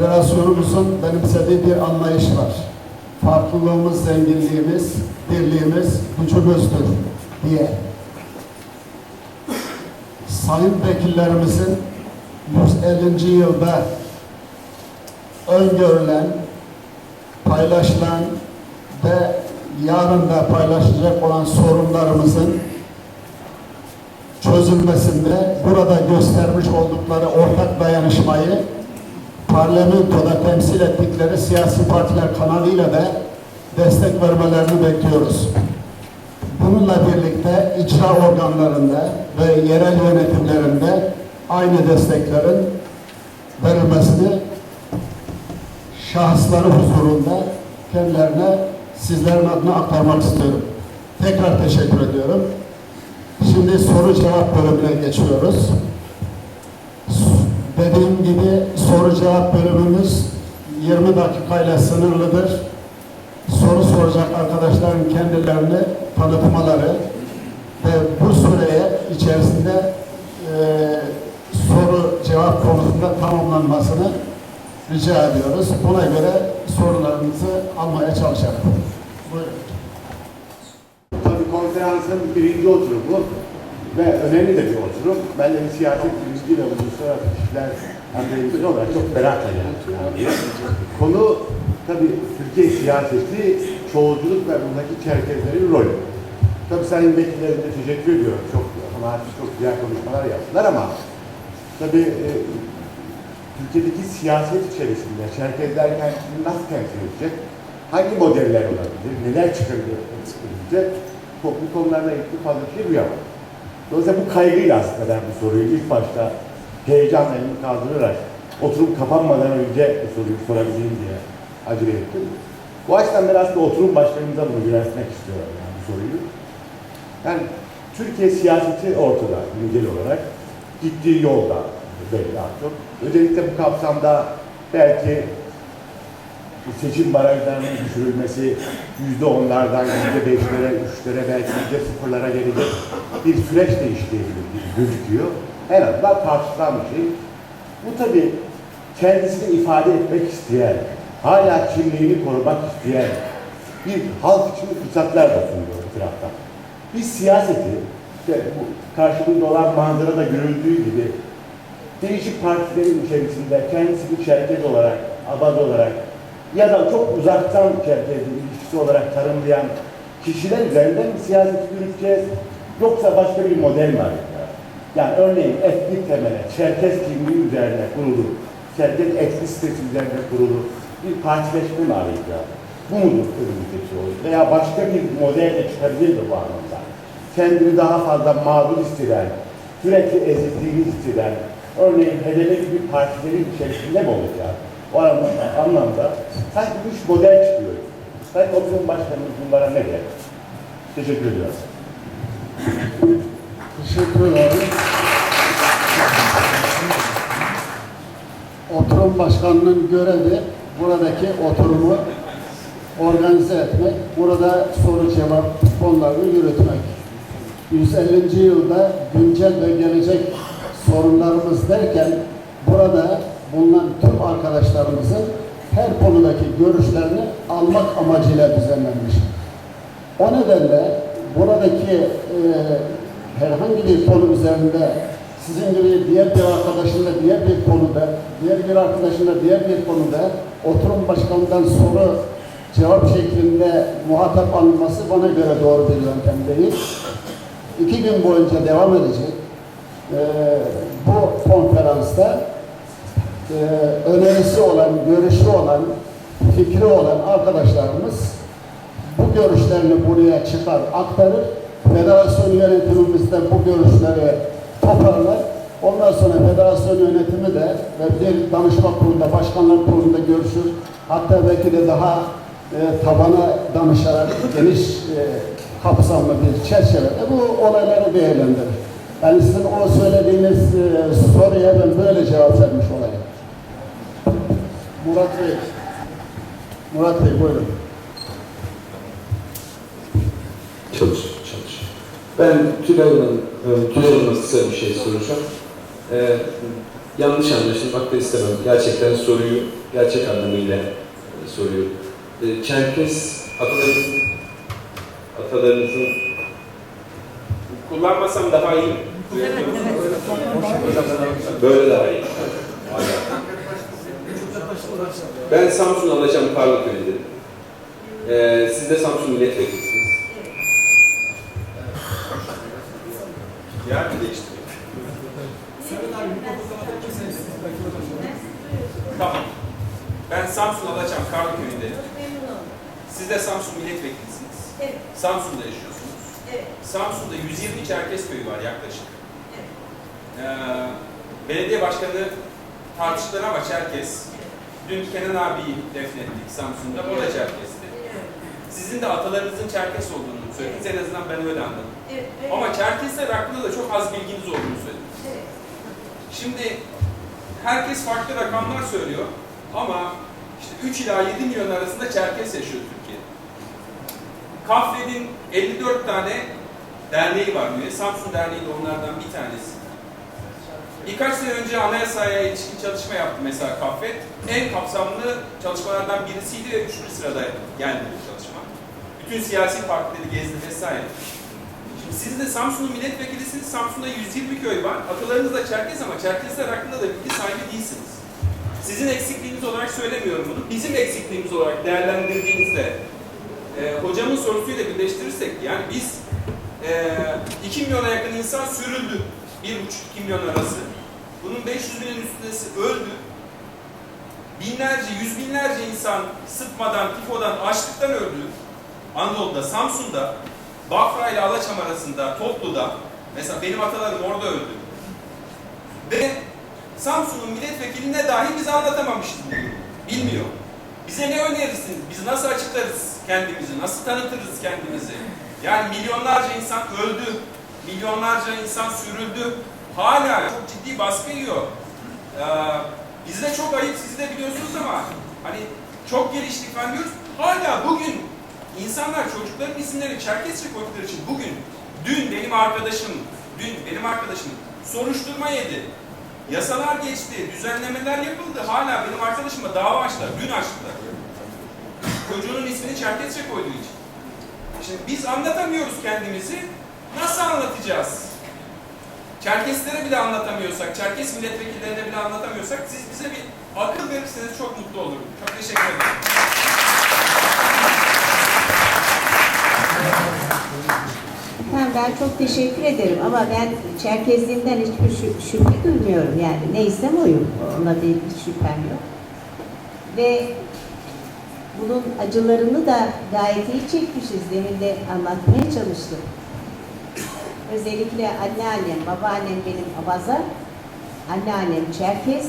Federasyonumuzun benimsediği bir anlayış var. Farklılığımız, zenginliğimiz, birliğimiz, gücümüzdür diye. Sayın vekillerimizin 150. yılda öngörülen, paylaşılan ve yarın da paylaşacak olan sorunlarımızın çözülmesinde burada göstermiş oldukları ortak dayanışmayı parlamentoda temsil ettikleri siyasi partiler kanalıyla da destek vermelerini bekliyoruz. Bununla birlikte icra organlarında ve yerel yönetimlerinde aynı desteklerin verilmesini şahısları huzurunda kendilerine sizlerin adına aktarmak istiyorum. Tekrar teşekkür ediyorum. Şimdi soru cevap bölümüne geçiyoruz. Dediğim gibi soru cevap bölümümüz 20 dakikayla sınırlıdır. Soru soracak arkadaşların kendilerini tanıtmaları ve bu süreye içerisinde soru cevap konusunda tamamlanmasını rica ediyoruz. Buna göre sorularınızı almaya çalışalım. Buyurun. Tabii konferansın birinci oturumu ve önemli de bir oturum. Ben de siyaset bilgi ve uluslararası ilişkiler anlayışları olarak çok merakla geldim. Konu tabii Türkiye siyaseti, çoğulculuk ve buradaki Çerkezlerin rolü. Tabii sayın vekillerine teşekkür ediyorum. Ama çok güzel konuşmalar yaptılar ama tabii Türkiye'deki siyaset içerisinde Çerkezler kendisini nasıl temsil edecek? Hangi modeller olabilir? Neler çıkarabilecek? Bu konularla ilgili fazla bir şey duyamadım. Dolayısıyla bu kaygıyla aslında ben bu soruyu ilk başta heyecanla elimi kaldırarak oturum kapanmadan önce bu soruyu sorabileyim diye acele ettim. Bu açıdan ben aslında oturum başkanımıza bunu yöneltmek istiyorum yani bu soruyu. Yani Türkiye siyaseti ortada güncel olarak gittiği yolda belli daha çok. Özellikle bu kapsamda belki seçim barajlarının düşürülmesi %10'lardan %5'lere, 3'lere, belki %0'lara gelecek bir süreç de işleyebilir gibi gözüküyor. En azından tartışılan bir şey. Bu tabii kendisini ifade etmek isteyen, hala kimliğini korumak isteyen bir halk için fırsatlar da sunuyor bir taraftan. Biz siyaseti, işte bu karşımızda olan manzarada görüldüğü gibi değişik partilerin içerisinde kendisini Çerkez olarak, Abaz olarak ya da çok uzaktan Çerkez'le ilişkisi olarak tanımlayan kişiler üzerinden mi siyaseti yürüteceğiz, yoksa başka bir model mi arayacağız? Yani örneğin etnik temele, Çerkez kimliği üzerine kurulu, Çerkez etnisitesi üzerine kurulu bir partileşme mi arayacağız? Bu mudur önümüzdeki yol? Veya başka bir model de çıkabilir mi bu anlamda? Kendini daha fazla mağdur hisseden, sürekli ezildiğini hisseden, örneğin HDP gibi partilerin içerisinde mi olacak? O anlamda sanki üç model çıkıyor. Sayın Oturum Başkanımız bunlara ne der? Teşekkür ediyorum. Teşekkür ederim. Oturum Başkanı'nın görevi buradaki oturumu organize etmek, burada soru cevap konularını yürütmek. 150. yılda güncel ve gelecek sorunlarımız derken burada bulunan tüm arkadaşlarımızın her konudaki görüşlerini almak amacıyla düzenlenmiş. O nedenle buradaki herhangi bir konu üzerinde sizin gibi diğer bir arkadaşın da diğer bir konuda, diğer bir arkadaşın da diğer bir konuda oturum başkanından soru cevap şeklinde muhatap alınması bana göre doğru bir yöntem değil. 2 gün boyunca devam edecek bu konferansta önerisi olan, görüşü olan, fikri olan arkadaşlarımız bu görüşlerini buraya çıkar, aktarır. Federasyon yönetimimizde bu görüşleri toparlar. Ondan sonra federasyon yönetimi de ve bir danışma kurulunda, başkanlar kurulunda görüşür. Hatta belki de daha tabana danışarak geniş kapsamlı bir çerçevede bu olayları değerlendirir. Yani sizin o söylediğiniz soruya ben böyle cevap vermiş olayım. Murat Bey buyurun. Çalış. Ben Tülay Hanım'a kısa bir şey soracağım. yanlış anlaşılmak da istemem. Gerçekten soruyu gerçek anlamıyla soruyorum. Çerkes atalarınızın kullanmasam daha iyi. Evet. Böyle daha iyi. Ben Samsun Alaçam Karlıköy'deyim. Siz de Samsun milletvekilisiniz. Yer mi değişti? Tamam. Ben Samsun Alaçam Karlıköy'deyim. Siz de Samsun milletvekilisiniz. Evet. Samsun'da yaşıyorsunuz. Evet. Samsun'da 120 Çerkes köyü var yaklaşık. Evet. Belediye başkanı tartıştılar ama Çerkes. Dün Kenan abiyi defnettik Samsun'da. O da Çerkes'ti. Sizin de atalarınızın Çerkes olduğunu söylediniz. En azından ben öyle anladım. Evet. Ama Çerkesler hakkında da çok az bilginiz olduğunu söylediniz. Evet. Şimdi herkes farklı rakamlar söylüyor ama işte 3 ila 7 milyon arasında Çerkes yaşıyor Türkiye'de. Kafred'in 54 tane derneği var. Samsun Derneği de onlardan bir tanesi. Birkaç sene önce anayasaya ilişkin çalışma yaptı mesela Kafred. En kapsamlı çalışmalardan birisiydi ve 3. sırada geldi bu çalışma. Bütün siyasi partileri gezdi vesaire. Şimdi siz de Samsun'un milletvekilisiniz. Samsun'da 120 köy var. Atalarınız da Çerkes ama Çerkesler hakkında da bilgi sahibi değilsiniz. Sizin eksikliğiniz olarak söylemiyorum bunu. Bizim eksikliğimiz olarak değerlendirdiğinizde hocamın sorusuyla birleştirirsek yani biz 2 milyona yakın insan sürüldü. 1,5-2 milyon arası. Bunun 500 binin üstündesi öldü. Binlerce, yüz binlerce insan sıtmadan, tifodan, açlıktan öldü. Anadolu'da, Samsun'da, Bafra ile Alaçam arasında, Toplu'da, mesela benim atalarım orada öldü. Ve Samsun'un milletvekiline dahi bize anlatamamıştı bunu. Bilmiyor. Bize ne önerirsiniz? Biz nasıl açıklarız kendimizi? Nasıl tanıtırız kendimizi? Yani milyonlarca insan öldü. Milyonlarca insan sürüldü. Hala çok ciddi baskı yiyor. Bizde çok ayıp, siz de biliyorsunuz ama hani çok geliştik falan diyoruz. Hala bugün insanlar çocukların isimleri Çerkesçe koydukları için dün benim arkadaşım soruşturma yedi. Yasalar geçti, düzenlemeler yapıldı. Hala benim arkadaşıma dava açtılar. Dün açtılar. Çocuğunun ismini Çerkesçe koyduğu için. Şimdi biz anlatamıyoruz kendimizi. Nasıl anlatacağız? Çerkeslere bile anlatamıyorsak, Çerkes milletvekillerine bile anlatamıyorsak siz bize bir akıl verirseniz çok mutlu olurum. Çok teşekkür ederim. Ben çok teşekkür ederim ama ben Çerkezliğimden hiçbir şüphe duymuyorum yani. Neysem oyum. Ona bir şüphem yok. Ve bunun acılarını da gayet iyi çekmişiz. Demin de anlatmaya çalıştım. Özellikle anneannem, babaannem benim Abaza, anneannem Çerkes,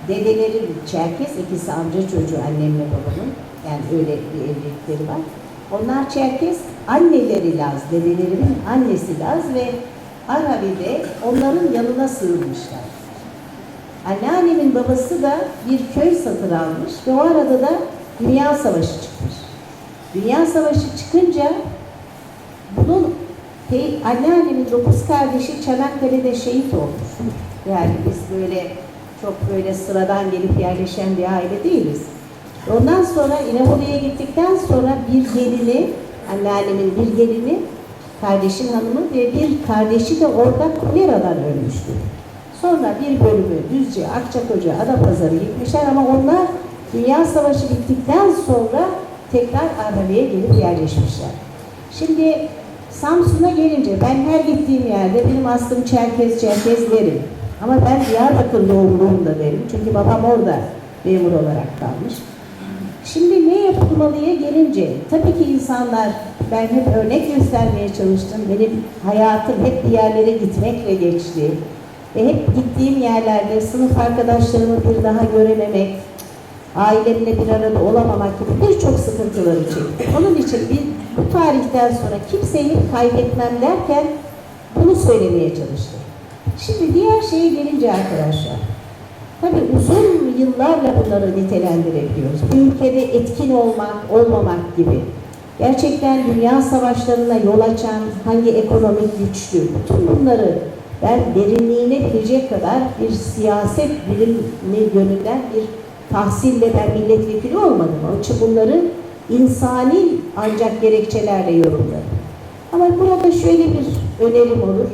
dedelerim Çerkes, ikisi amca çocuğu annemle babamın. Yani öyle bir evlilikleri var. Onlar Çerkes, anneleri Laz, dedelerimin annesi Laz ve Arabi'de onların yanına sığınmışlar. Anneannemin babası da bir köy satın almış ve o arada da Dünya Savaşı çıkmış. Dünya Savaşı çıkınca bunun anneannemin 9 kardeşi Çanakkale'de şehit olmuş. Yani biz böyle çok böyle sıradan gelip yerleşen bir aile değiliz. Ondan sonra İnebolu'ya gittikten sonra bir gelini, anneannemin bir gelini, kardeşin hanımı ve bir kardeşi de orada koleradan ölmüştü. Sonra bir bölümü Düzce, Akçakoca, Adapazarı gitmişler ama onlar Dünya Savaşı bittikten sonra tekrar Arabi'ye gelip yerleşmişler. Şimdi Samsun'a gelince ben her gittiğim yerde benim aslım Çerkes derim. Ama ben Diyarbakır doğumluyum da derim. Çünkü babam orada memur olarak kalmış. Şimdi ne yapılmalıya gelince, tabii ki insanlar, ben hep örnek göstermeye çalıştım. Benim hayatım hep bir yerlere gitmekle geçti. Ve hep gittiğim yerlerde sınıf arkadaşlarımı bir daha görememek, ailemle bir arada olamamak gibi birçok sıkıntıları çektim. Onun için bu tarihten sonra kimseyi kaybetmem derken bunu söylemeye çalıştım. Şimdi diğer şeye gelince arkadaşlar, tabii uzun yıllarla bunları nitelendirebiliyoruz. Bir ülkede etkin olmak, olmamak gibi. Gerçekten dünya savaşlarına yol açan hangi ekonomik güçlü, bütün bunları ben derinliğine bilecek kadar bir siyaset bilimi yönünden bir tahsille ben milletvekili olmadım. Onun için bunları insani ancak gerekçelerle yorumlarım. Ama burada şöyle bir önerim olur.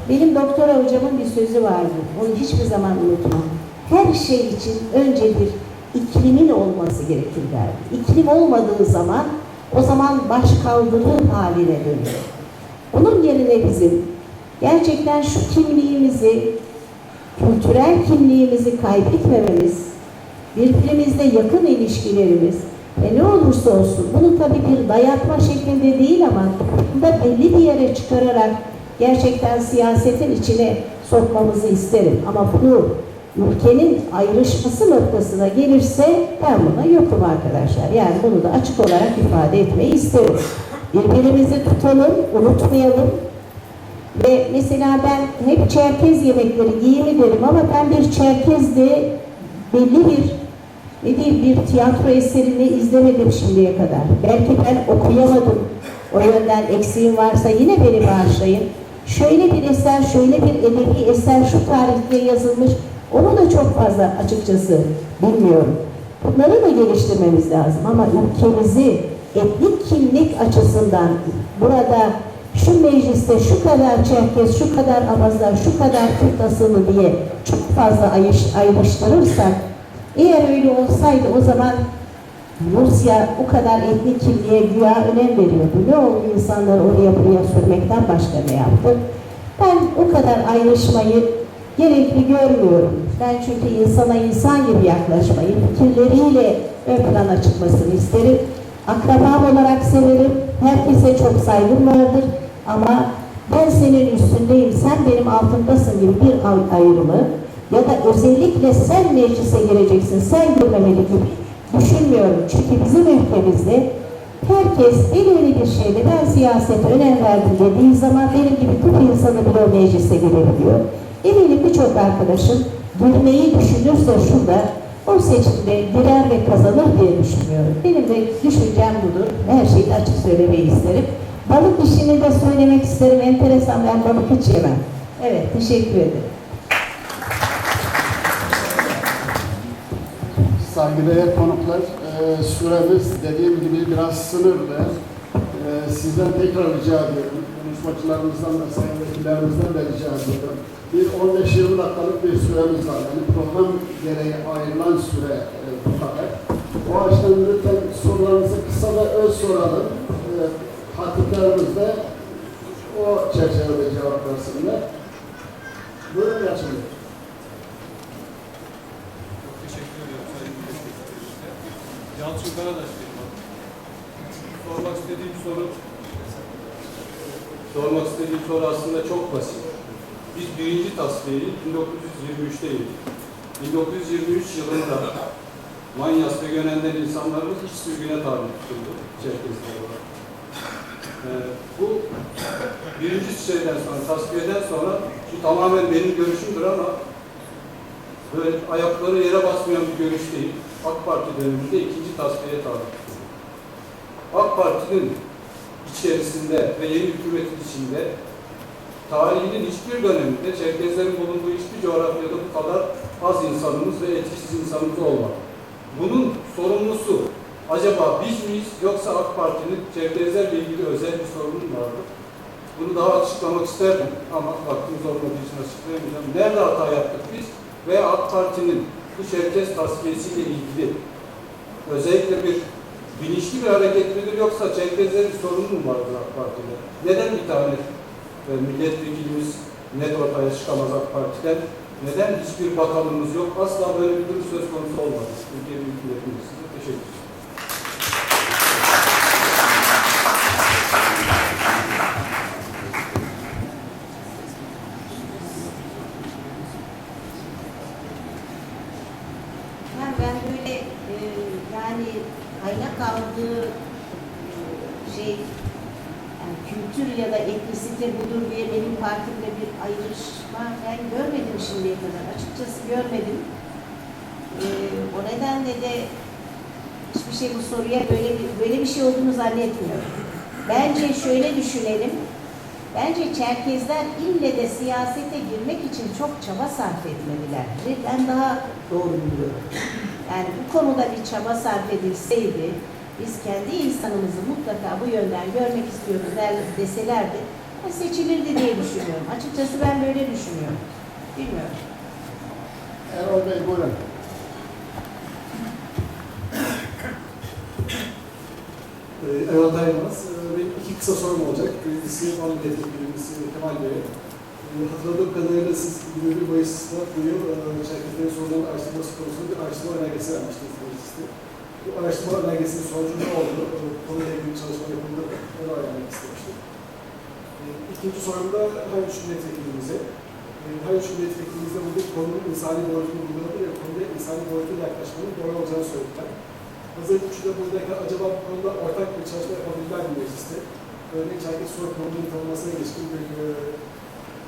Benim doktora hocamın bir sözü vardı. Onu hiçbir zaman unutmam. Her şey için önce bir iklimin olması gerekir derdi. İklim olmadığı zaman o zaman başkaldırı haline dönüyor. Onun yerine bizim gerçekten şu kimliğimizi, kültürel kimliğimizi kaybetmememiz, birbirimizle yakın ilişkilerimiz ne olursa olsun, bunu tabii bir dayatma şeklinde değil ama da belli bir yere çıkararak gerçekten siyasetin içine sokmamızı isterim. Ama bunu ülkenin ayrışması noktasına gelirse ben buna yokum arkadaşlar. Yani bunu da açık olarak ifade etmeyi isterim. Birbirimizi tutalım, unutmayalım. Ve mesela ben hep Çerkez yemekleri giyimi derim ama ben bir Çerkez'de belli bir tiyatro eserini izlemedim şimdiye kadar. Belki ben okuyamadım. O yönden eksiğim varsa yine beni bağışlayın. Şöyle bir eser, şöyle bir edebi eser şu tarihte yazılmış. Onu da çok fazla açıkçası bilmiyorum. Bunları da geliştirmemiz lazım ama ülkemizi etnik kimlik açısından burada şu mecliste şu kadar Çerkez, şu kadar Abazlar, şu kadar Kürt asıllı diye çok fazla ayrıştırırsak, eğer öyle olsaydı o zaman Rusya o kadar etnik kimliğe güya önem veriyordu. Ne oldu insanları oraya buraya sürmekten başka ne yaptı? Ben o kadar ayrışmayı gerekli görmüyorum. Ben çünkü insana insan gibi yaklaşmayı, fikirleriyle ön plana çıkmasını isterim. Akrabam olarak severim, herkese çok saygım vardır ama ben senin üstündeyim, sen benim altındasın gibi bir ayrımı ya da özellikle sen meclise gireceksin, sen girmemeli gibi düşünmüyorum. Çünkü bizim ülkemizde herkes belirli bir şeyde ben siyasete önem verdim dediği zaman benim gibi tıp insanı bile o meclise girebiliyor. Eminim birçok arkadaşım girmeyi düşünürse şurada o seçimde girer ve kazanır diye düşünüyorum. Benim de düşüncem budur. Her şeyi de açık söylemeyi isterim. Balık işini de söylemek isterim. Enteresan, ben balık hiç yemem. Evet, teşekkür ederim. Saygıdeğer konuklar, süremiz dediğim gibi biraz sınırlı. Sizden tekrar rica ediyorum. Konuşmacılarımızdan da sayın vekillerimizden de rica ediyorum. Bir 15-20 dakikalık bir süremiz var. Yani program gereği ayrılan süre bu kadar. O açıdan lütfen sorularınızı kısa ve öz soralım. Hatiplerimiz de o çerçevede cevap versinler. Buyurun açılın. Çok teşekkür ediyorum Sayın Milletvekili. Yalçın Karadaş benim adım. Sormak istediğim soru aslında çok basit. Biz birinci tasfiyeyi 1923'te yedik. 1923 yılında Manyas ve Gönen'den insanlarımız iç sürgüne tabi tutuldu. Çerkezler olarak. Bu birinci şeyden sonra, tasfiyeden sonra, şu tamamen benim görüşümdür ama böyle ayakları yere basmayan bir görüş değil. AK Parti döneminde ikinci tasfiyeye tabi tutuldu. AK Parti'nin içerisinde ve yeni hükümetin içinde tarihinin hiçbir döneminde Çerkezlerin bulunduğu hiçbir coğrafyada bu kadar az insanımız ve etkisiz insanımız olmadı. Bunun sorumlusu acaba biz miyiz yoksa AK Parti'nin Çerkezlerle ilgili özel bir sorunu mu vardı? Bunu daha açıklamak isterdim ama vaktimiz olmadığı için açıklayamayacağım. Nerede hata yaptık biz veya AK Parti'nin bu Çerkez tasfiyesiyle ilgili özellikle bir bilinçli bir hareket midir yoksa Çerkezlerin bir sorunu mu vardır AK Parti'de? Neden bir tane milletvekilimiz net ortaya çıkamaz AK Parti'den? Neden hiçbir bakanımız yok? Asla böyle bir durum söz konusu olmadı. Ülke büyük milletimiz. Teşekkür ederim. Ben böyle yani kaynak aldığı yani kültür ya da etnisite budur diye benim partimde bir ayrışma ben görmedim şimdiye kadar. Açıkçası görmedim. O nedenle de hiçbir şey bu soruya böyle bir şey olduğunu zannetmiyorum. Bence şöyle düşünelim. Bence Çerkezler ille de siyasete girmek için çok çaba sarf etmeliler. Ve ben daha doğru buluyorum. Yani bu konuda bir çaba sarf edilseydi, biz kendi insanımızı mutlaka bu yönden görmek istiyoruz deselerdi, seçilirdi diye düşünüyorum. Açıkçası ben böyle düşünüyorum. Bilmiyorum. Erol Bey buyurun. Erol Daymaz. Benim iki kısa sorum olacak. Birincisi Van Milletvekilimiz Kemal Bey'e. Hatırladığım kadarıyla siz 21 Mayıs'ta bu yıl Çerkezlerin sorunların araştırması konusunda bir araştırma önergesi vermiştiniz mecliste. Bu araştırma önergesinin sonucu ne oldu? Konuyla ilgili çalışma yapıldı mı? Onu öğrenmek istemiştim. İkinci sorum da Haliç Milletvekilimize. Haliç Milletvekilimizde burada konunun insani boyutunu vurguladı ve konuda insani boyutuyla yaklaşmanın doğru olacağını söylediler. Hazır Üçü'de buradayken acaba bu konuda ortak bir çalışma yapabilirler mi mecliste? Örneğin Çerkez soru konunun tanınmasına ilişkin bir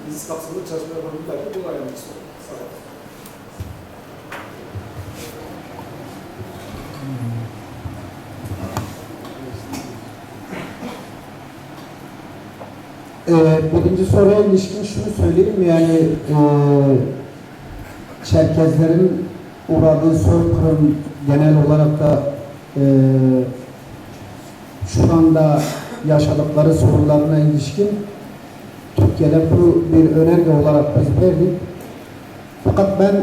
meclis kapsamında çalışma yapabilirler mi? Bunu ayarlamak istiyorum. Sağ olun. Birinci soruya ilişkin şunu söyleyeyim, yani Çerkezlerin uğradığı soykırım genel olarak da şu anda yaşadıkları sorunlarına ilişkin Türkiye'de bu bir önerge olarak biz verdik. Fakat ben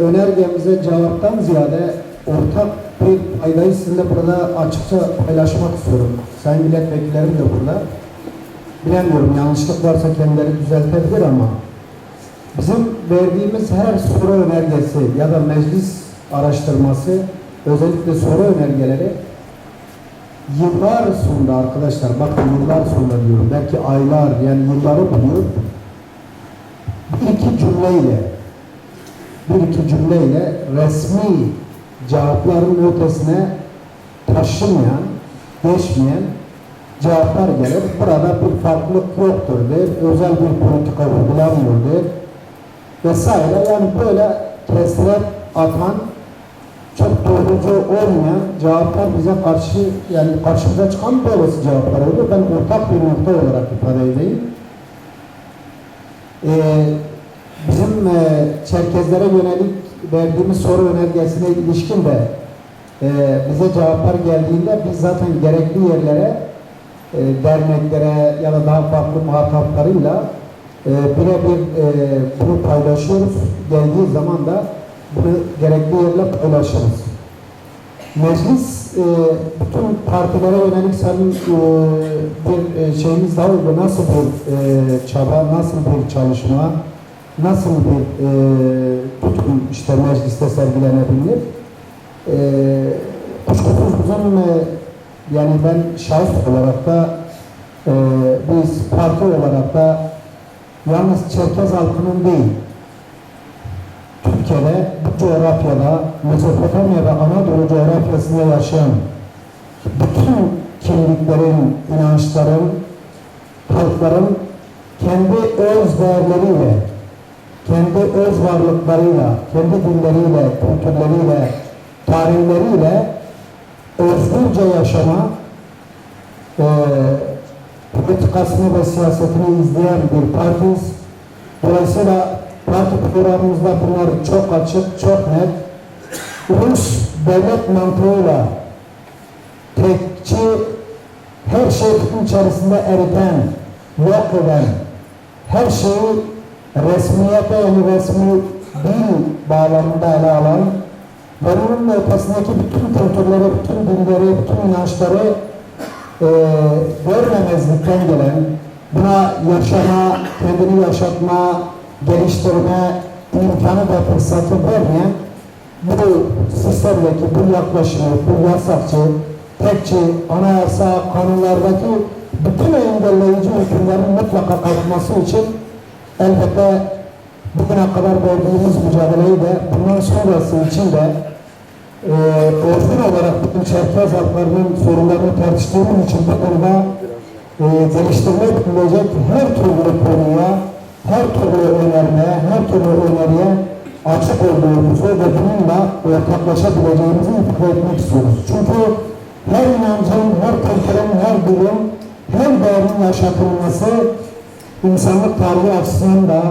önergemize cevaptan ziyade ortak bir paydayı sizinle burada açıkça paylaşmak istiyorum. Sayın milletvekillerim de burada. Bilemiyorum, yanlışlık varsa kendileri düzeltebilir ama bizim verdiğimiz her soru önergesi ya da meclis araştırması, özellikle soru önergeleri yıllar sonra arkadaşlar, bakın yıllar sonra diyorum, belki aylar, yani yılları buluyor, bir iki cümleyle resmi cevapların ötesine taşımayan, geçmeyen cevaplar gelir. Burada bir farklılık yoktur der, özel bir politika uygulanmıyor der vesaire. Yani böyle kestiler atan, çok doğrucu olmayan cevaplar bize karşı, yani karşımıza çıkan böylesi cevaplar oluyor. Ben ortak bir nokta olarak ifade edeyim. Bizim Çerkezlere yönelik verdiğimiz soru önergesine ilişkin de bize cevaplar geldiğinde biz zaten gerekli yerlere, derneklere ya da daha farklı muhataplarıyla birebir bunu paylaşıyoruz. Geldiği zaman da bunu gerekli yerle paylaşırız. Meclis bütün partilere yönelik senin bir şeyimiz daha oldu. Nasıl bir çaba, nasıl bir çalışma, nasıl bir tutum işte mecliste sergilenebilir? Kuşkusuz bizim yani ben şahıs olarak da biz parti olarak da yalnız Çerkez halkının değil, Türkiye'de bu coğrafyada, Mezopotamya ve Anadolu coğrafyasında yaşayan bütün kimliklerin, inançların, halkların kendi öz değerleriyle, kendi öz varlıklarıyla, kendi dilleriyle, kültürleriyle, tarihleriyle özgürce yaşama politikasını ve siyasetini izleyen bir partiyiz. Dolayısıyla parti programımızda bunlar çok açık, çok net. Ulus devlet mantığıyla tekçi, her şeyi bütün içerisinde eriten, yok eden, her şeyi resmiyete, yani resmi dil bağlamında ele alan ve bunun ötesindeki bütün kültürleri, bütün dinleri, bütün inançları görmemezlikten gelen, buna yaşama, kendini yaşatma, geliştirme imkanı ve fırsatı vermeyen bu sistemdeki bu yaklaşımı, bu yasakçı, tekçi, anayasa, kanunlardaki bütün engelleyici hükümlerin mutlaka kalkması için elbette bugüne kadar verdiğimiz mücadeleyi de bundan sonrası için de özgür olarak bütün Çerkez halklarının sorunlarını tartıştığımız için bu konuda geliştirmek bilecek her türlü konuya, her türlü önermeye, her türlü öneriye açık olduğumuzu ve bununla ortaklaşabileceğimizi ifade etmek istiyoruz. Çünkü her inancın, her kültürün, her dilin her değerin yaşatılması insanlık tarihi açısından da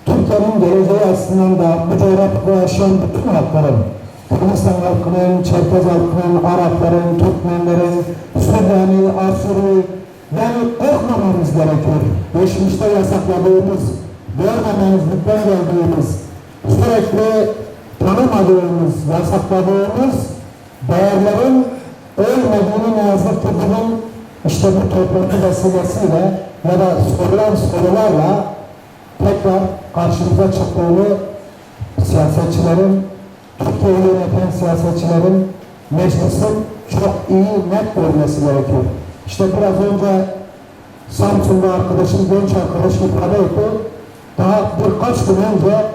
Türkiye'nin geleceği açısından da bu coğrafyada yaşayan bütün halkların, Kürdistan halkının, Çerkez halkının, Arapların, Türkmenlerin, Süryani, Asuri, yani korkmamamız gerekiyor. Geçmişte yasakladığımız, görmemezlikten geldiğimiz, sürekli tanımadığımız, yasakladığımız değerlerin ölmediğini ne yazık ki bugün işte bu toplantı vesilesiyle ya da sorulan sorularla tekrar karşımıza çıktığını siyasetçilerin, Türkiye'yi yöneten siyasetçilerin meclisin çok iyi, net görmesi gerekiyor. İşte biraz önce Samsun'da arkadaşım, genç arkadaş ifade etti. Daha birkaç gün önce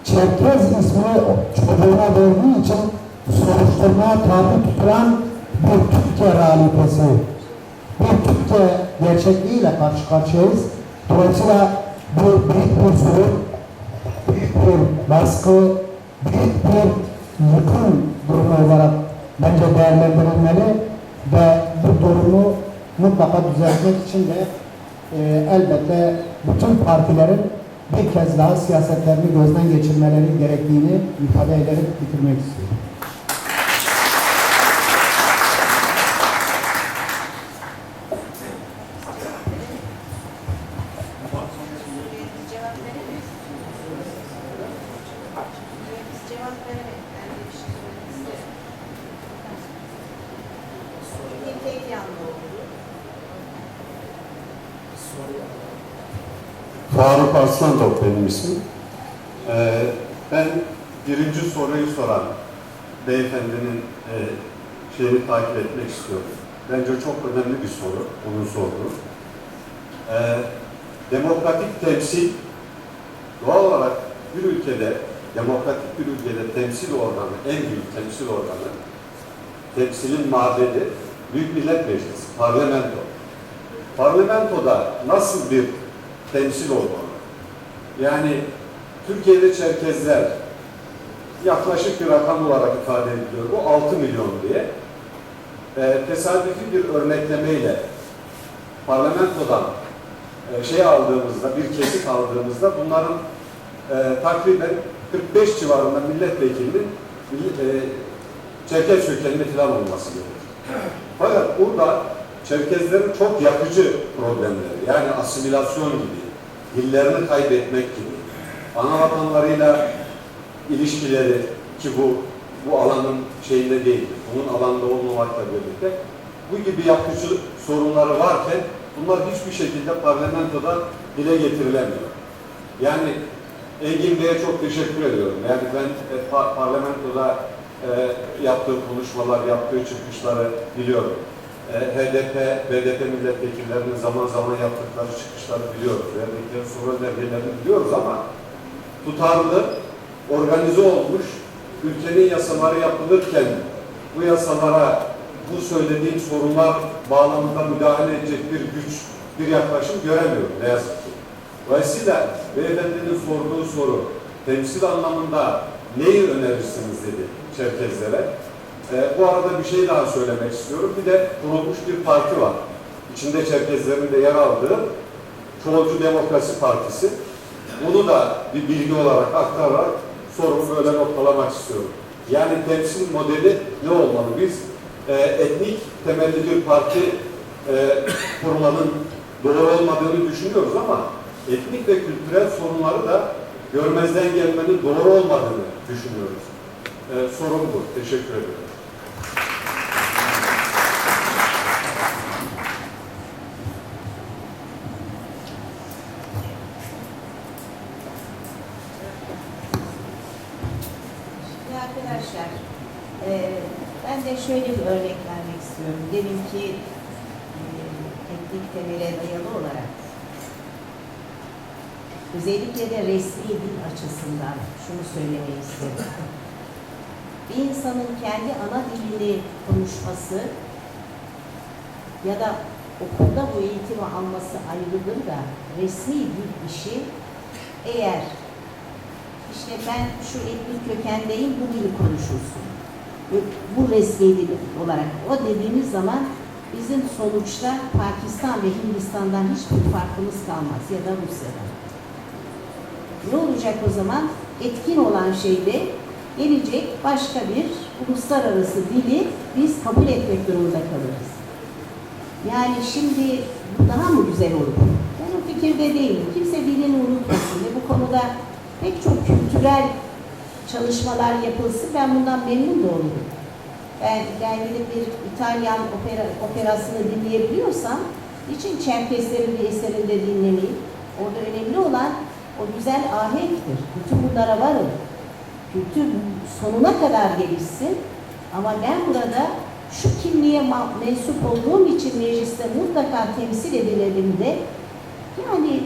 Çerkez ismini çocuğuna verdiği için soruşturmaya tabi tutulan bir Türkiye realitesi, bir Türkiye gerçekliğiyle karşı karşıyayız. Dolayısıyla bu büyük bir sorun, büyük bir baskı, büyük bir yıkım durumu olarak bence değerlendirilmeli ve bu durumu mutlaka düzeltmek için de elbette bütün partilerin bir kez daha siyasetlerini gözden geçirmeleri gerektiğini ifade ederek bitirmek istiyorum. Faruk Arslantok benim ismim. Ben birinci soruyu soran beyefendinin şeyini takip etmek istiyorum. Bence çok önemli bir soru, onun sorduğu. Demokratik temsil, doğal olarak bir ülkede, demokratik bir ülkede temsil organı, en büyük temsil organı, temsilin mabedi, Büyük Millet Meclisi, parlamento. Parlamentoda nasıl bir temsil olmalı? Yani Türkiye'de Çerkezler yaklaşık bir rakam olarak ifade ediliyor. Bu 6 milyon diye. Tesadüfi bir örneklemeyle parlamentodan aldığımızda, bir kesit aldığımızda bunların takriben 45 civarında milletvekilinin Çerkez kökenli falan olması gerekir. Fakat burada Çerkezlerin çok yakıcı problemleri, yani asimilasyon gibi, dillerini kaybetmek gibi, ana vatanlarıyla ilişkileri ki bu alanın şeyinde değildir, bunun alanda olmamakla birlikte bu gibi yakıcı sorunları varken bunlar hiçbir şekilde parlamentoda dile getirilemiyor. Yani Engin Bey'e çok teşekkür ediyorum. Yani ben parlamentoda yaptığı konuşmalar, yaptığı çıkışları biliyorum. HDP, BDP milletvekillerinin zaman zaman yaptıkları çıkışları biliyoruz. Verdikleri soru önergelerini biliyoruz ama tutarlı, organize olmuş, ülkenin yasaları yapılırken bu yasalara, bu söylediğim sorunlar bağlamında müdahale edecek bir güç, bir yaklaşım göremiyorum ne yazık ki. Dolayısıyla beyefendinin sorduğu soru, temsil anlamında neyi önerirsiniz dedi Çerkezlere. Bu arada bir şey daha söylemek istiyorum. Bir de kurulmuş bir parti var. İçinde Çerkezlerin de yer aldığı Çoğulcu Demokrasi Partisi. Bunu da bir bilgi olarak aktararak sorumu böyle noktalamak istiyorum. Yani temsil modeli ne olmalı? Biz etnik temelli bir parti kurmanın doğru olmadığını düşünüyoruz ama etnik ve kültürel sorunları da görmezden gelmenin doğru olmadığını düşünüyoruz. Sorum bu. Teşekkür ederim. Arkadaşlar, ben de şöyle bir örnek vermek istiyorum. Demin ki teknik temele dayalı olarak özellikle de resmi dil açısından şunu söylemeyi istedim. Bir insanın kendi ana dilini konuşması ya da okulda bu eğitimi alması ayrıdır da resmi dil işi eğer İşte ben şu etnik kökendeyim, bu dili konuşursun. Bu resmi dil olarak o dediğimiz zaman bizim sonuçta Pakistan ve Hindistan'dan hiçbir farkımız kalmaz ya da Rusya'dan. Ne olacak o zaman? Etkin olan şeyde gelecek başka bir uluslararası dili biz kabul etmek durumunda kalırız. Yani şimdi daha mı güzel olur? Ben o fikirde değilim. Kimse dilini unutmasın ve bu konuda pek çok kültürel çalışmalar yapılsın. Ben bundan memnun da olurum. Ben gidip bir İtalyan operasını dinleyebiliyorsam, için Çerkeslerin bir eserinde dinlemeyi, orada önemli olan o güzel ahenktir. Bütün bunlara varım. Kültür sonuna kadar gelişsin. Ama ben burada şu kimliğe mensup olduğum için mecliste mutlaka temsil edilelim de, yani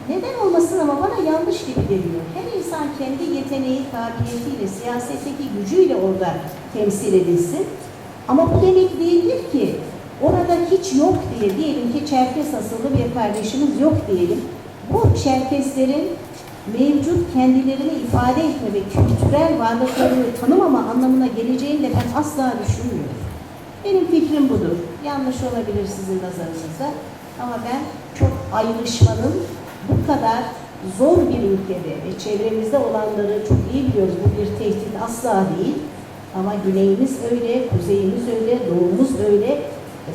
neden olmasın ama bana yanlış gibi geliyor. Her insan kendi yeteneği, kabiliyetiyle, siyasetteki gücüyle orada temsil edilsin. Ama bu demek değildir ki orada hiç yok diye, diyelim ki Çerkes asıllı bir kardeşimiz yok diyelim. Bu Çerkeslerin mevcut kendilerini ifade etme ve kültürel varlıklarını tanımama anlamına geleceğini de ben asla düşünmüyorum. Benim fikrim budur. Yanlış olabilir sizin nazarınızda. Ama ben çok ayrışmanın bu kadar zor bir ülkede ve çevremizde olanları çok iyi biliyoruz. Bu bir tehdit asla değil. Ama güneyimiz öyle, kuzeyimiz öyle, doğumuz öyle,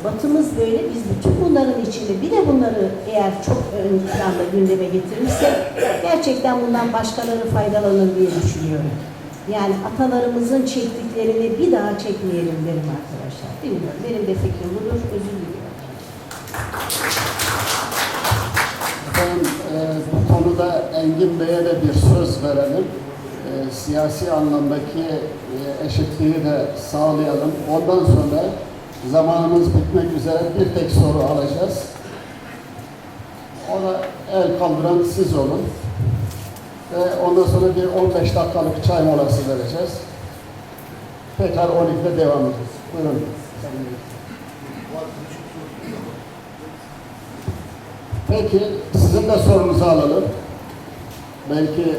batımız böyle. Biz bütün bunların içinde bir de bunları eğer çok ön planda gündeme getirirsek gerçekten bundan başkaları faydalanır diye düşünüyorum. Yani atalarımızın çektiklerini bir daha çekmeyelim derim arkadaşlar. Bilmiyorum. Benim de fikrim budur. Özür diliyorum. Bu konuda Engin Bey'e de bir söz verelim. Siyasi anlamdaki eşitliği de sağlayalım. Ondan sonra zamanımız bitmek üzere bir tek soru alacağız. Ona el kaldıran siz olun. Ve ondan sonra bir 15 dakikalık çay molası vereceğiz. Tekrar 12'de devam edeceğiz. Buyurun. Peki, sizin de sorunuzu alalım. Belki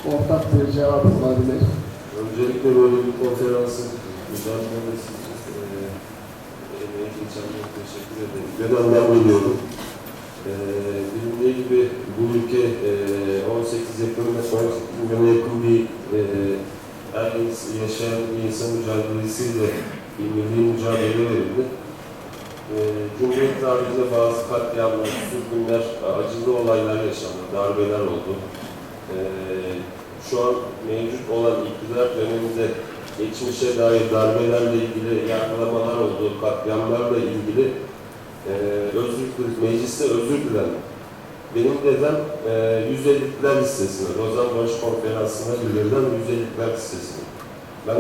ortak bir cevap olabilir. Öncelikle böyle bir konferansın düzenlemesi için emeği geçenlere teşekkür ederim. Genelden biliyorum. Bilindiği gibi bu ülke 18 Ekim'e yakın bir yaşayan bir insan mücadelesiyle bir milli mücadele verildi. Cumhuriyet tarihinde bazı katliamlar, sürgünler, acılı olaylar yaşandı, darbeler oldu. Şu an mevcut olan iktidar döneminde geçmişe dair darbelerle ilgili yargılamalar oldu, katliamlarla ilgili mecliste özür dilerim. Benim dedem 150'ler listesine, Lozan Barış Konferansı'na bildirilen 150'ler listesine. Ben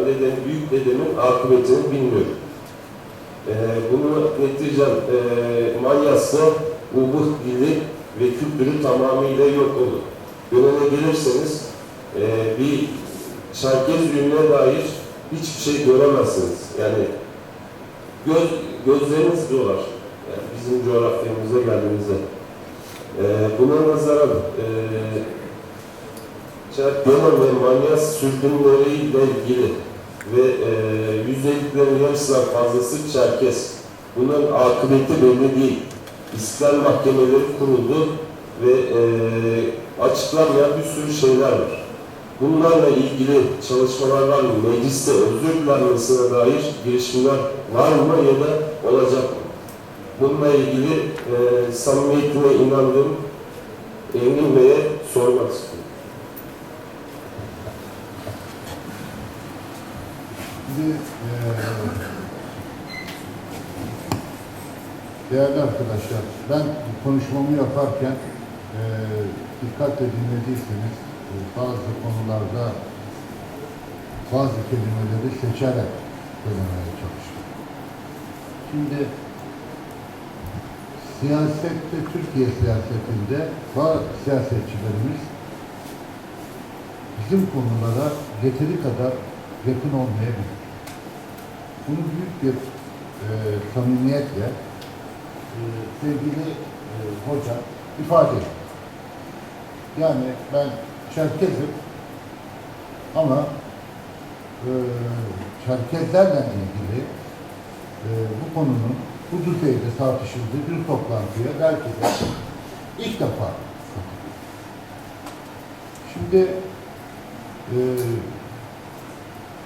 büyük dedemin akıbetini bilmiyorum. Bunu neticem Manyas'ta Ubud dili ve kültürü tamamıyla yok olur. Döneme gelirseniz bir Çerkez ürününe dair hiçbir şey göremezsiniz. Yani gözleriniz dolar. Yani bizim coğrafyamıza geldiğimizde. Buna nazaran Çerkez ve Manyas sürgünleriyle ilgili ve %50'lerin yarısından fazlası Çerkez. Bunların akıbeti belli değil. İstiklal mahkemeleri kuruldu ve açıklanmayan bir sürü şeyler var. Bunlarla ilgili çalışmalar var mı? Mecliste özür dilenmesine dair girişimler var mı ya da olacak mı? Bununla ilgili samimiyetine inandığım Engin Bey'e sormak istiyorum. Şimdi değerli arkadaşlar, ben konuşmamı yaparken dikkatle dinlediyseniz bazı konularda bazı kelimeleri seçerek söylemeye çalıştım. Şimdi siyasette, Türkiye siyasetinde bazı siyasetçilerimiz bizim konulara yeteri kadar yakın olmayabilir. Bunu büyük bir samimiyetle sevgili hoca ifade etti. Yani ben Çerkezim ama Çerkezlerle ilgili bu konunun bu düzeyde tartışıldığı bir toplantıya belki de ilk defa katılıyor. Şimdi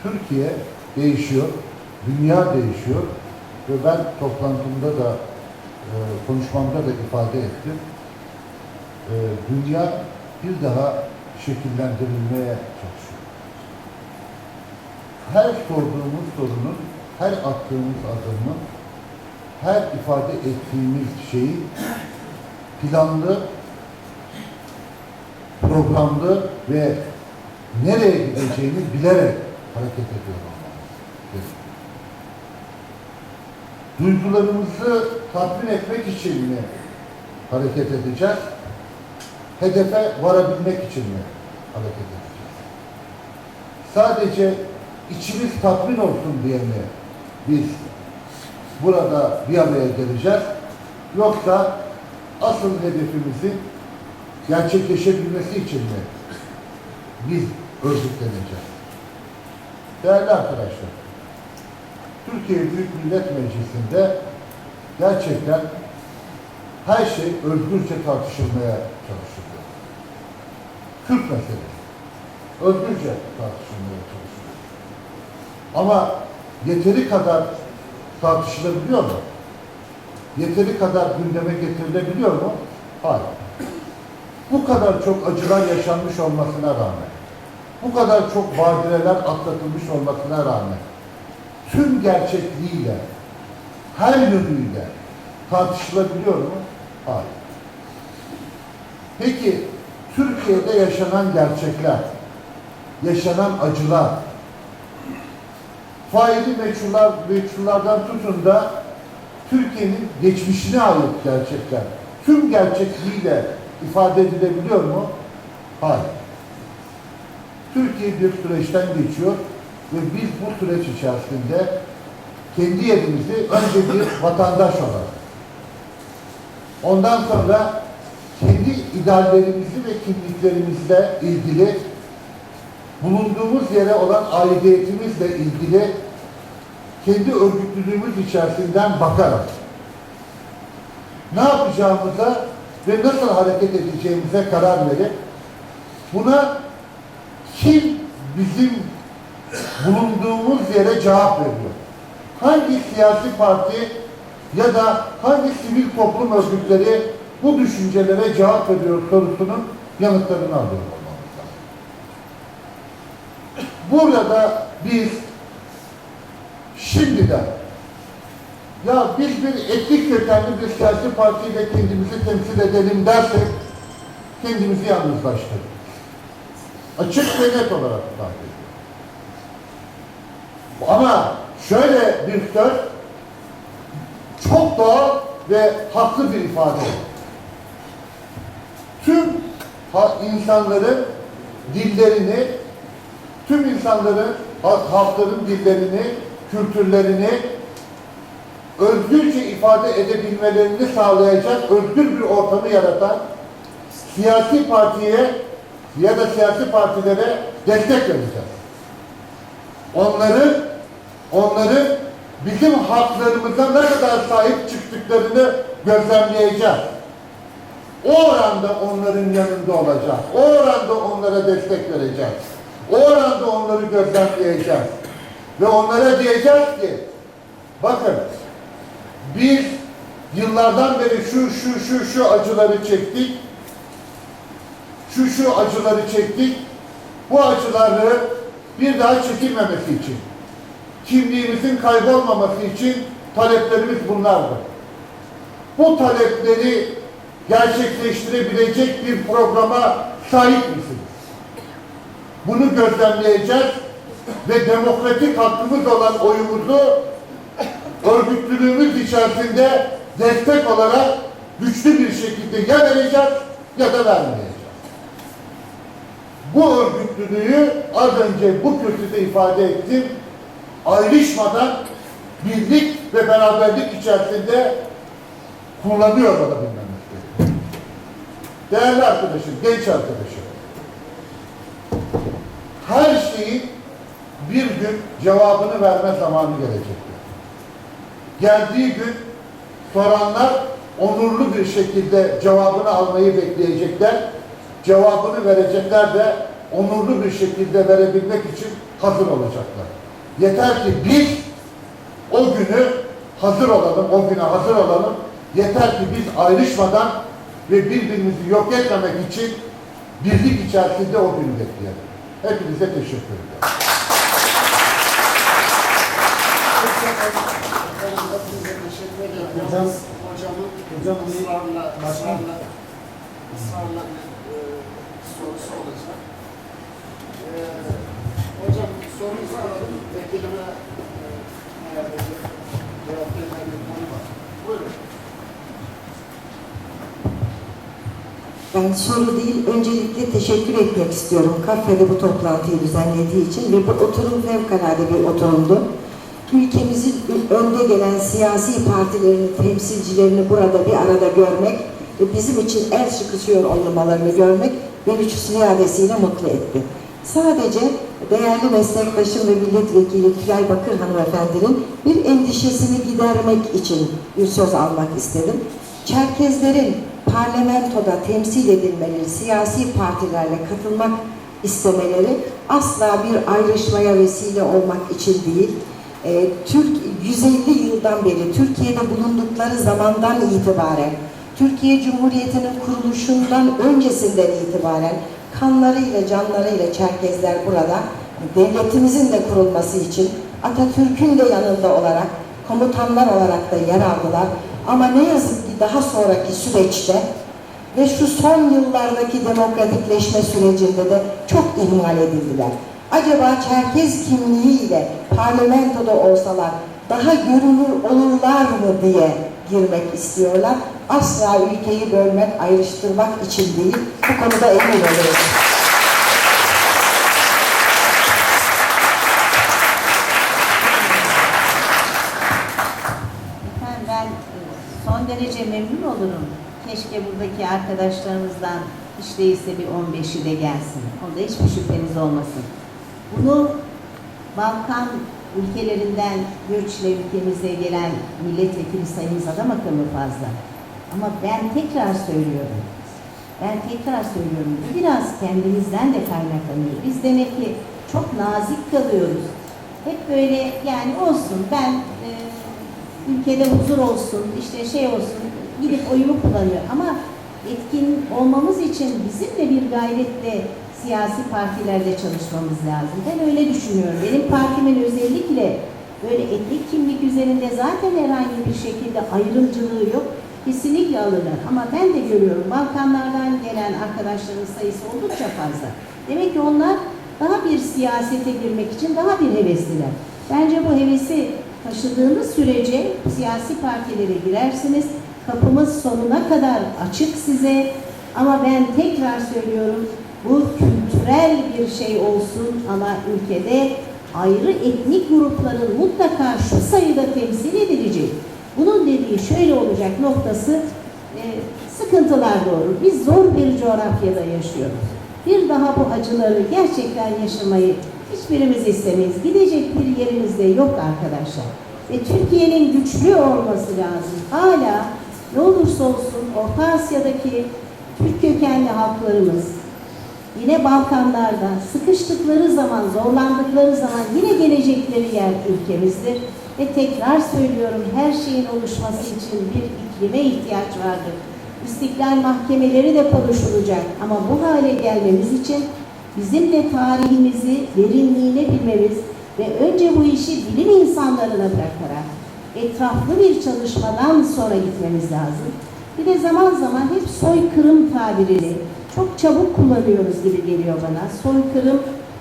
Türkiye değişiyor, dünya değişiyor ve ben toplantımda da konuşmamda da ifade ettim. Dünya bir daha şekillendirilmeye çalışıyor. Her sorduğumuz sorunun, her attığımız adımın, her ifade ettiğimiz şeyin planlı, programlı ve nereye gideceğini bilerek hareket ediyor olmamız gerekiyor. Duygularımızı tatmin etmek için mi hareket edeceğiz? Hedefe varabilmek için mi hareket edeceğiz? Sadece içimiz tatmin olsun diye mi biz burada bir araya geleceğiz? Yoksa asıl hedefimizin gerçekleşebilmesi için mi biz örgütleneceğiz? Değerli arkadaşlar, Türkiye Büyük Millet Meclisi'nde gerçekten her şey özgürce tartışılmaya çalışılıyor. Kürt meselesi özgürce tartışılmaya çalışılıyor. Ama yeteri kadar tartışılabiliyor mu? Yeteri kadar gündeme getirilebiliyor mu? Hayır. Bu kadar çok acılar yaşanmış olmasına rağmen, bu kadar çok badireler atlatılmış olmasına rağmen, tüm gerçekliğiyle, her yönüyle tartışılabiliyor mu? Hayır. Peki, Türkiye'de yaşanan gerçekler, yaşanan acılar, faili meçhullardan tutun da Türkiye'nin geçmişine ait gerçekler, tüm gerçekliğiyle ifade edilebiliyor mu? Hayır. Türkiye bir süreçten geçiyor ve biz bu süreç içerisinde kendi yerimizi önce bir vatandaş olarak, ondan sonra kendi ideallerimizi ve kimliklerimizle ilgili, bulunduğumuz yere olan aidiyetimizle ilgili kendi örgütlülüğümüz içerisinden bakarak ne yapacağımıza ve nasıl hareket edeceğimize karar verip buna kim bizim bulunduğumuz yere cevap veriyor? Hangi siyasi parti ya da hangi sivil toplum örgütleri bu düşüncelere cevap veriyor sorusunun yanıtlarını alıyor olmamız lazım. Burada biz şimdiden ya biz bir etnik kökenli bir siyasi partiyle kendimizi temsil edelim dersek kendimizi yalnızlaştırırız. Açık ve net olarak ifade ediyor. Ama şöyle bir söz çok doğal ve haklı bir ifade. Tüm insanların dillerini, tüm insanların, halkların dillerini, kültürlerini özgürce ifade edebilmelerini sağlayacak özgür bir ortamı yaratan siyasi partiye ya da siyasi partilere destek vereceğiz. Onların bizim haklarımıza ne kadar sahip çıktıklarını gözlemleyeceğiz. O oranda onların yanında olacağız. O oranda onlara destek vereceğiz. O oranda onları gözlemleyeceğiz. Ve onlara diyeceğiz ki bakın biz yıllardan beri şu acıları çektik. Şu acıları çektik. Bu acıları bir daha çekilmemesi için, kimliğimizin kaybolmaması için taleplerimiz bunlardı. Bu talepleri gerçekleştirebilecek bir programa sahip misiniz? Bunu gözlemleyeceğiz ve demokratik hakkımız olan oyumuzu örgütlülüğümüz içerisinde destek olarak güçlü bir şekilde ya vereceğiz ya da vermeyeceğiz. Bu örgütlülüğü az önce bu kürsüde ifade ettim. Ayrışmadan birlik ve beraberlik içerisinde kullanıyor olabilmemiz gerekiyor. Değerli arkadaşım, genç arkadaşım, her şeyin bir gün cevabını verme zamanı gelecektir. Geldiği gün soranlar onurlu bir şekilde cevabını almayı bekleyecekler. Cevabını verecekler de onurlu bir şekilde verebilmek için hazır olacaklar. Yeter ki biz o günü hazır olalım, o güne hazır olalım. Yeter ki biz ayrışmadan ve birbirimizi yok etmemek için birlik içerisinde o günü bekleyelim. Hepinize teşekkür ederim. Hocamın ısrarla bir sorusu olacak. Hocam sorunuzu alalım. Vekilime cevap verilen bir konu var. Buyurun. Ben soru değil, öncelikle teşekkür etmek istiyorum kafede bu toplantıyı düzenlediği için ve bu oturum fevkalade bir oturumdu. Ülkemizin önde gelen siyasi partilerin temsilcilerini burada bir arada görmek ve bizim için el sıkışıyor olmalarını görmek beni ziyadesiyle mutlu etti. Sadece değerli meslektaşım ve milletvekili Tülay Bakır hanımefendinin bir endişesini gidermek için bir söz almak istedim. Çerkezlerin parlamentoda temsil edilmeleri, siyasi partilerle katılmak istemeleri asla bir ayrışmaya vesile olmak için değil. 150 yıldan beri Türkiye'de bulundukları zamandan itibaren, Türkiye Cumhuriyeti'nin kuruluşundan öncesinden itibaren kanlarıyla, canlarıyla Çerkezler burada devletimizin de kurulması için Atatürk'ün de yanında olarak, komutanlar olarak da yer aldılar. Ama ne yazık ki daha sonraki süreçte ve şu son yıllardaki demokratikleşme sürecinde de çok ihmal edildiler. Acaba Çerkez kimliğiyle parlamentoda olsalar daha görünür olurlar mı diye girmek istiyorlar. Asla ülkeyi bölmek, ayrıştırmak için değil. Bu konuda emin oluyoruz. Efendim ben son derece memnun olurum. Keşke buradaki arkadaşlarımızdan hiç değilse bir 15'i de gelsin. Onda hiçbir şüpheniz olmasın. Bunu Balkan ülkelerinden göçle ülkemize gelen milletvekili sayımız adam akıllı fazla. Ama ben tekrar söylüyorum. Bu biraz kendimizden de kaynaklanıyor. Biz demek ki çok nazik kalıyoruz. Hep böyle yani olsun ben ülkede huzur olsun, işte şey olsun gidip oyumu kullanıyor. Ama etkin olmamız için bizimle bir gayretle siyasi partilerde çalışmamız lazım. Ben öyle düşünüyorum. Benim partimin özellikle böyle etnik kimlik üzerinde zaten herhangi bir şekilde ayrımcılığı yok. Kesinlikle alırlar. Ama ben de görüyorum Balkanlardan gelen arkadaşların sayısı oldukça fazla. Demek ki onlar daha bir siyasete girmek için daha bir hevesliler. Bence bu hevesi taşıdığınız sürece siyasi partilere girersiniz. Kapımız sonuna kadar açık size. Ama ben tekrar söylüyorum, bu kültürel bir şey olsun ama ülkede ayrı etnik grupların mutlaka şu sayıda temsil edilecek. Bunun dediği şöyle olacak noktası sıkıntılar doğurur. Biz zor bir coğrafyada yaşıyoruz. Bir daha bu acıları gerçekten yaşamayı hiçbirimiz istemeyiz. Gidecek bir yerimiz de yok arkadaşlar. Ve Türkiye'nin güçlü olması lazım. Hala ne olursa olsun Orta Asya'daki Türk kökenli halklarımız yine Balkanlarda sıkıştıkları zaman, zorlandıkları zaman yine gelecekleri yer ülkemizdir. Ve tekrar söylüyorum, her şeyin oluşması için bir iklime ihtiyaç vardır. İstiklal mahkemeleri de konuşulacak ama bu hale gelmemiz için bizim de tarihimizi derinliğine bilmemiz ve önce bu işi bilim insanlarına bırakarak etraflı bir çalışmadan sonra gitmemiz lazım. Bir de zaman zaman hep soykırım tabirini çok çabuk kullanıyoruz gibi geliyor bana. Soykırım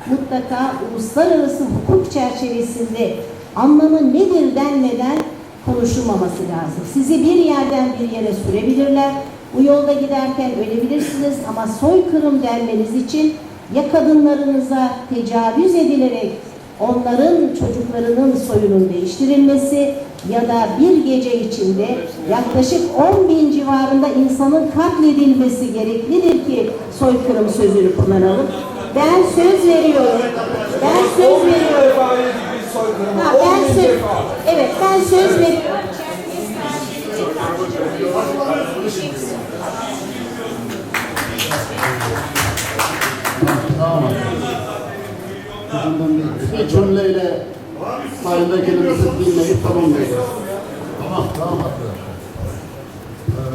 mutlaka uluslararası hukuk çerçevesinde anlamı nedir denmeden konuşulmaması lazım. Sizi bir yerden bir yere sürebilirler. Bu yolda giderken ölebilirsiniz ama soykırım denmeniz için ya kadınlarınıza tecavüz edilerek onların çocuklarının soyunun değiştirilmesi ya da bir gece içinde yaklaşık 10.000 civarında insanın katledilmesi gereklidir ki soykırım sözünü kullanalım. Ben söz veriyorum. soykırımı. Ha, 10 bin defa. evet, ben söz veriyorum. Tamam. Bir cümleyle Sayın Vekilimizi dinleyip tamamlayacağız. Tamam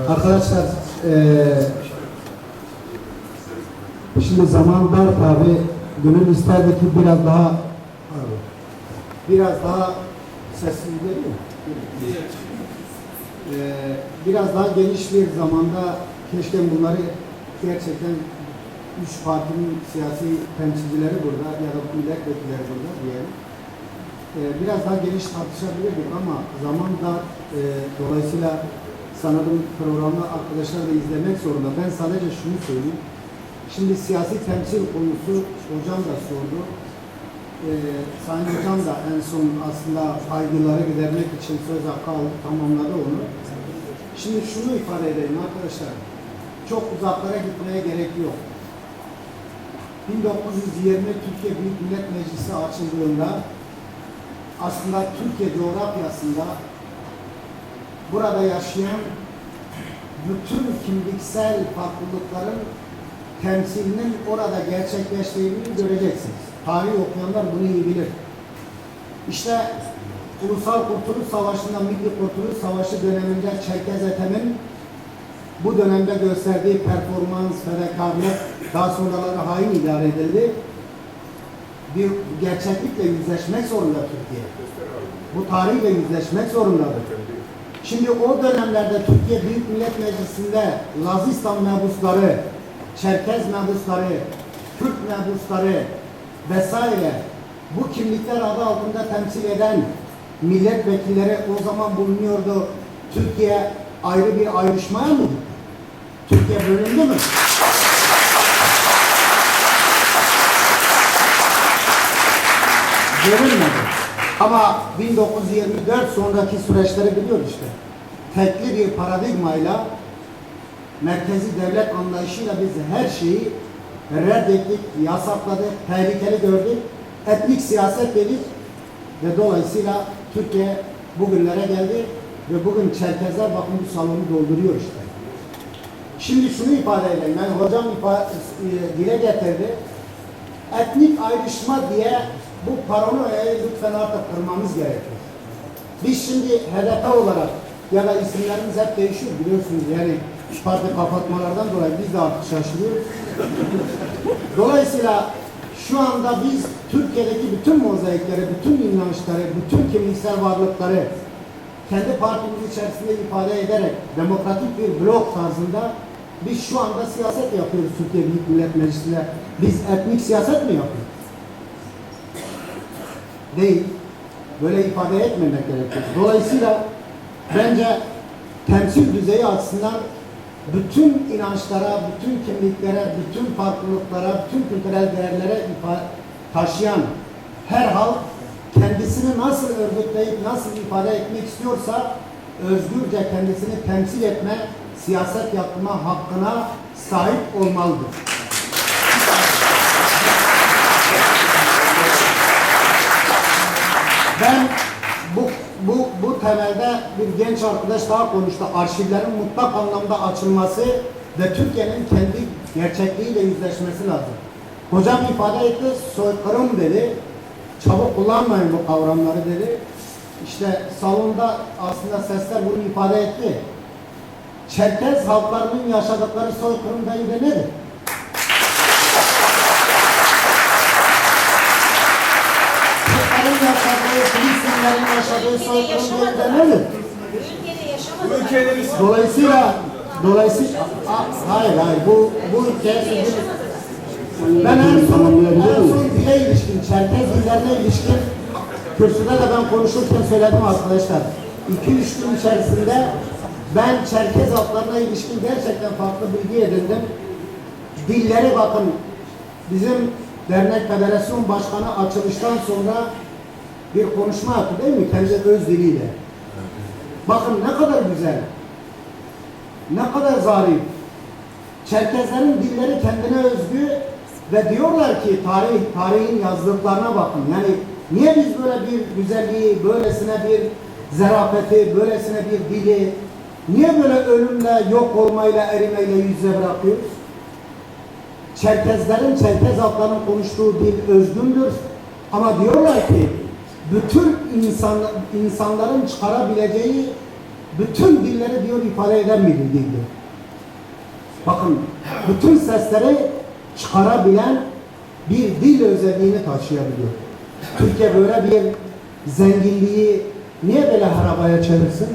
Arkadaşlar, şimdi zaman dar tabi. Gönül isterdi ki biraz daha sesli geliyor mu? Biraz daha geniş bir zamanda keşke bunları gerçekten üç partinin siyasi temsilcileri burada ya da milletvekilleri burada diyelim. Biraz daha geniş tartışabilirdik ama zaman da dolayısıyla sanırım programı arkadaşlar da izlemek zorunda. Ben sadece şunu söyleyeyim. Şimdi siyasi temsil konusu hocam da sordu. Sayın hocam da en son aslında kaygıları gidermek için söz hakkı alıp tamamladı onu. Şimdi şunu ifade edeyim arkadaşlar. Çok uzaklara gitmeye gerek yok. 1920 Türkiye Büyük Millet Meclisi açıldığında aslında Türkiye coğrafyasında burada yaşayan bütün kimliksel farklılıkların temsilinin orada gerçekleştiğini göreceksiniz. Tarih okuyanlar bunu iyi bilir. İşte Ulusal Kurtuluş Savaşı'nda, Milli Kurtuluş Savaşı döneminde Çerkez Ethem'in bu dönemde gösterdiği performans, fedakarlık, daha sonraları hain idare edildi. Bir gerçeklikle yüzleşmek zorunda Türkiye. Bu tarihle yüzleşmek zorundadır. Şimdi o dönemlerde Türkiye Büyük Millet Meclisi'nde Lazistan mebusları, Çerkez mebusları, Kürt mebusları vesaire bu kimlikler adı altında temsil eden milletvekilleri o zaman bulunuyordu. Türkiye ayrı bir ayrışmaya mı gitti? Türkiye bölündü mü? Görülmedi. Ama 1924 sonraki süreçleri biliyor işte. Tekli bir paradigmayla, merkezi devlet anlayışıyla biz her şeyi reddettik, yasakladık, tehlikeli gördük, etnik siyaset dedik ve dolayısıyla Türkiye bugünlere geldi ve bugün Çerkezler bakın bu salonu dolduruyor işte. Şimdi şunu ifade edeyim, yani hocam dile getirdi, etnik ayrışma diye bu paranoyayı lütfen artık kırmamız gerekiyor. Biz şimdi HDP olarak ya da isimlerimiz hep değişiyor biliyorsunuz yani parti kapatmalardan dolayı biz de artık şaşırıyoruz. Dolayısıyla şu anda biz Türkiye'deki bütün mozaikleri, bütün inançları, bütün kimliksel varlıkları kendi partimiz içerisinde ifade ederek demokratik bir blok tarzında biz şu anda siyaset yapıyoruz Türkiye Büyük Millet Meclisi'nde. Biz etnik siyaset mi yapıyoruz? Değil. Böyle ifade etmemek gerekiyor. Dolayısıyla bence temsil düzeyi açısından bütün inançlara, bütün kimliklere, bütün farklılıklara, bütün kültürel değerlere taşıyan her halk kendisini nasıl örgütleyip nasıl ifade etmek istiyorsa özgürce kendisini temsil etme, siyaset yapma hakkına sahip olmalıdır. Ben bu temelde bir genç arkadaş daha konuştu. Arşivlerin mutlak anlamda açılması ve Türkiye'nin kendi gerçekliğiyle yüzleşmesi lazım. Hocam ifade etti, soykırım dedi. Çabuk kullanmayın bu kavramları dedi. İşte salonda aslında sesler bunu ifade etti. Çerkez halklarının yaşadıkları soykırım değil de nedir? Filistinlerin yaşadığı soykırım değil de nedir? Dolayısıyla hayır bu ülkeye ben en son dile ilişkin, Çerkez dillerine ilişkin kürsüde de ben konuşurken söyledim arkadaşlar. 2-3 gün içerisinde ben Çerkez halklarına ilişkin gerçekten farklı bilgi edindim. Dilleri bakın, bizim dernek federasyon başkanı açılıştan sonra bir konuşma yaptı değil mi? Kendi öz diliyle. Bakın ne kadar güzel, ne kadar zarif. Çerkezlerin dilleri kendine özgü ve diyorlar ki tarihin yazdıklarına bakın. Yani Niye biz böyle bir güzelliği, böylesine bir zarafeti, böylesine bir dili, niye böyle ölümle, yok olmayla, erimeyle yüz yüze bırakıyoruz? Çerkezlerin, Çerkez halklarının konuştuğu dil özgündür. Ama diyorlar ki, bütün insanların çıkarabileceği bütün dilleri diyor ifade eden bir dildir. Bakın, bütün sesleri çıkarabilen bir dil özelliğini taşıyabiliyor. Türkiye böyle bir zenginliği niye böyle harabaya çevirsin?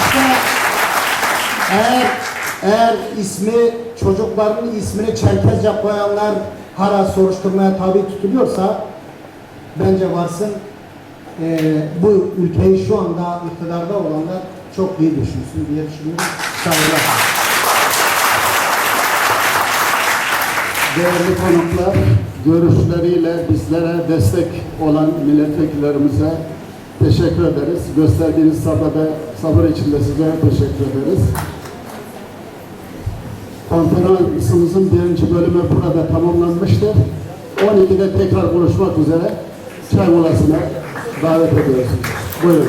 İşte eğer ismi, çocukların ismini Çerkezce koyanlar hala soruşturmaya tabi tutuluyorsa bence varsın bu ülkeyi şu anda iktidarda olanlar çok iyi düşünsün diye düşünüyorum. Saygılar. Değerli konuklar, görüşleriyle bizlere destek olan milletvekillerimize teşekkür ederiz. Gösterdiğiniz sabır için de size teşekkür ederiz. Konferansımızın birinci bölümü burada tamamlanmıştır. 12'de tekrar buluşmak üzere çay molasına davet ediyoruz. Buyurun.